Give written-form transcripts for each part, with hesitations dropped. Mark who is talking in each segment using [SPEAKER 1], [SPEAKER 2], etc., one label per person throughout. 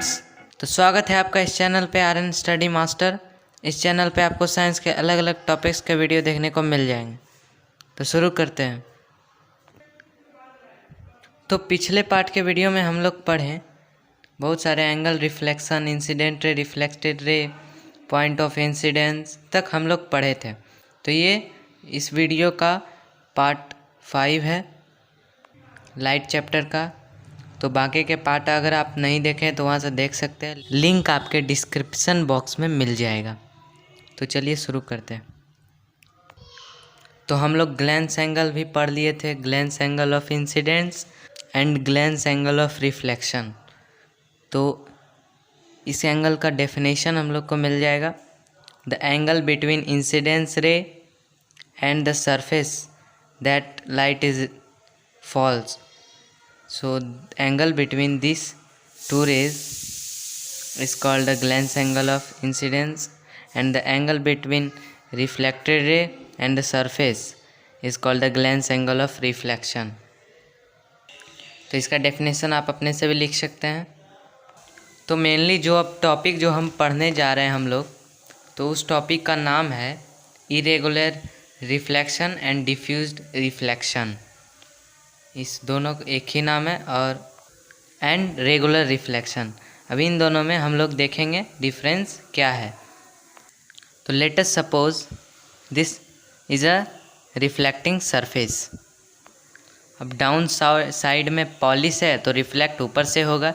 [SPEAKER 1] Friends, तो स्वागत है आपका इस चैनल पे आर एन स्टडी मास्टर। इस चैनल पे आपको साइंस के अलग अलग टॉपिक्स के वीडियो देखने को मिल जाएंगे। तो शुरू करते हैं। तो पिछले पार्ट के वीडियो में हम लोग पढ़े बहुत सारे angle, reflection, incident ray, reflected ray, point of incidence तक हम लोग पढ़े थे। तो ये इस वीडियो का पार्ट 5 है लाइट चैप्टर का। तो बाकी के पार्ट अगर आप नहीं देखें तो वहाँ से देख सकते हैं, लिंक आपके डिस्क्रिप्शन बॉक्स में मिल जाएगा। तो चलिए शुरू करते हैं। तो हम लोग ग्लैंस एंगल भी पढ़ लिए थे, glance angle of incidence and glance angle of reflection. तो इस एंगल का डेफिनेशन हम लोग को मिल जाएगा। The angle between incidence ray and the surface that light is falls. So angle between these two rays is called the glance angle of incidence, and the angle between reflected ray and the surface is called the glance angle of reflection. तो इसका definition आप अपने से भी लिख सकते हैं। तो मेनली जो अब टॉपिक जो हम पढ़ने जा रहे हैं हम लोग, तो उस टॉपिक का नाम है irregular reflection and diffused reflection. इस दोनों एक ही नाम है, और एंड रेगुलर रिफ्लेक्शन। अभी इन दोनों में हम लोग देखेंगे डिफरेंस क्या है। तो let us suppose this is a reflecting surface. अब डाउन साइड में पॉलिश है तो रिफ्लेक्ट ऊपर से होगा।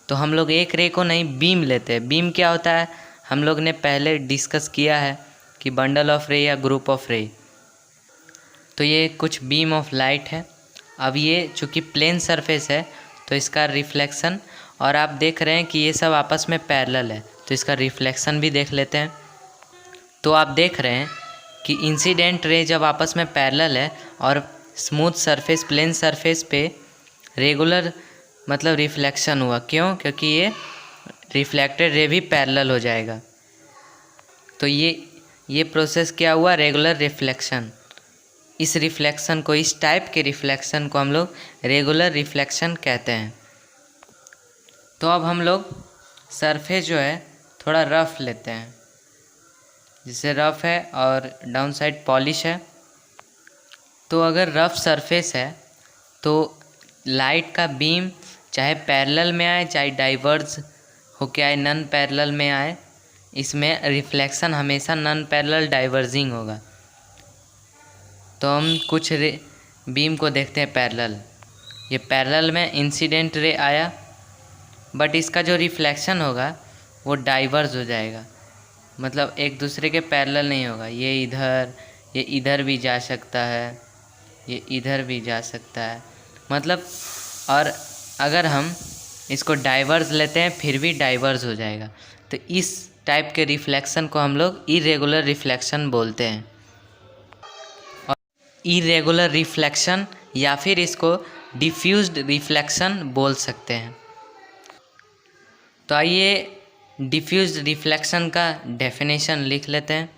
[SPEAKER 1] तो हम लोग एक रे को नहीं, बीम लेते हैं। बीम क्या होता है हम लोग ने पहले डिस्कस किया है कि बंडल ऑफ रे या ग्रुप ऑफ रे। तो ये कुछ बीम ऑफ लाइट है। अब ये चूँकि प्लेन सरफेस है तो इसका रिफ्लेक्शन, और आप देख रहे हैं कि ये सब आपस में पैरेलल है, तो इसका रिफ्लेक्शन भी देख लेते हैं। तो आप देख रहे हैं कि इंसिडेंट रे जब आपस में पैरेलल है और स्मूथ सरफेस, प्लेन सरफेस पे रेगुलर मतलब रिफ्लेक्शन हुआ। क्यों? क्योंकि ये रिफ्लेक्टेड रे भी पैरेलल हो जाएगा। तो ये प्रोसेस क्या हुआ? Regular reflection. इस रिफ्लेक्शन को, इस टाइप के रिफ्लेक्शन को हम लोग रेगुलर रिफ्लेक्शन कहते हैं। तो अब हम लोग सरफेस जो है थोड़ा रफ़ लेते हैं, जिससे रफ़ है और डाउन साइड पॉलिश है। तो अगर रफ़ सरफेस है तो लाइट का बीम चाहे पैरेलल में आए चाहे डाइवर्ज होके आए, नॉन पैरेलल में आए, इसमें रिफ्लेक्शन हमेशा नॉन पैरेलल डाइवर्जिंग होगा। तो हम कुछ बीम को देखते हैं पैरेलल। ये पैरेलल में इंसिडेंट रे आया, बट इसका जो रिफ्लेक्शन होगा वो डाइवर्ज हो जाएगा, मतलब एक दूसरे के पैरेलल नहीं होगा। ये इधर भी जा सकता है, ये इधर भी जा सकता है, मतलब। और अगर हम इसको डाइवर्ज लेते हैं फिर भी डाइवर्ज हो जाएगा। तो इस टाइप के रिफ्लेक्शन को हम लोग इरेगुलर रिफ्लेक्शन बोलते हैं। इरेगुलर रिफ्लेक्शन या फिर इसको डिफ्यूज्ड रिफ्लेक्शन बोल सकते हैं। तो आइए डिफ्यूज्ड रिफ्लेक्शन का डेफिनेशन लिख लेते हैं।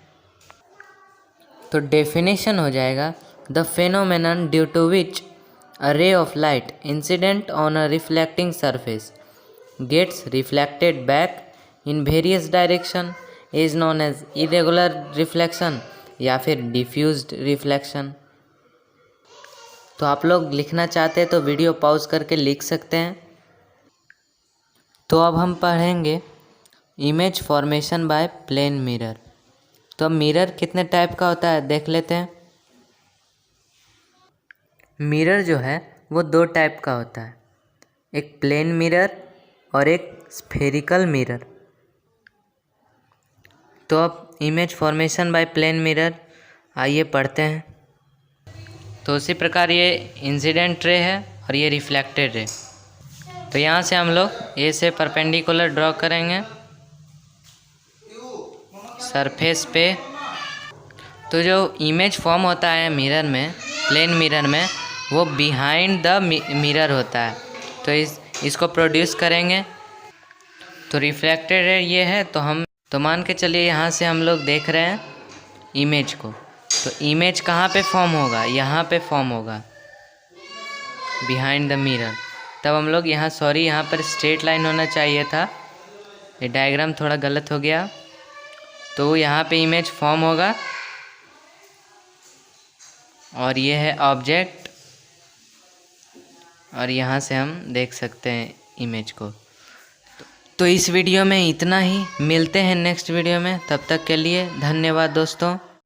[SPEAKER 1] तो डेफिनेशन हो जाएगा, the phenomenon due to which a ray of light incident on a reflecting surface gets reflected back in various direction is known as irregular reflection या फिर डिफ्यूज्ड रिफ्लेक्शन। तो आप लोग लिखना चाहते हैं तो वीडियो पॉज करके लिख सकते हैं। तो अब हम पढ़ेंगे image formation by plane mirror. तो अब मिरर कितने टाइप का होता है देख लेते हैं। मिरर जो है वो 2 टाइप का होता है, एक प्लेन मिरर और एक स्फेरिकल मिरर। तो अब image formation by plane mirror आइए पढ़ते हैं। तो उसी प्रकार ये इंसिडेंट रे है और ये रिफ्लेक्टेड रे। तो यहाँ से हम लोग ए से परपेंडिकुलर ड्रॉ करेंगे सरफेस पे। तो जो इमेज फॉर्म होता है मिरर में, प्लेन मिरर में, वो बिहाइंड द मिरर होता है। तो इसको प्रोड्यूस करेंगे। तो रिफ्लेक्टेड रे ये है, तो मान के चलिए यहाँ से हम लोग देख रहे हैं इमेज को। तो इमेज कहाँ पे फॉर्म होगा? यहाँ पे फॉर्म होगा बिहाइंड द मिरर। तब हम लोग यहाँ पर स्ट्रेट लाइन होना चाहिए था, ये डायग्राम थोड़ा गलत हो गया। तो यहाँ पे इमेज फॉर्म होगा और ये है ऑब्जेक्ट, और यहाँ से हम देख सकते हैं इमेज को। तो इस वीडियो में इतना ही, मिलते हैं नेक्स्ट वीडियो में। तब तक के लिए धन्यवाद दोस्तों।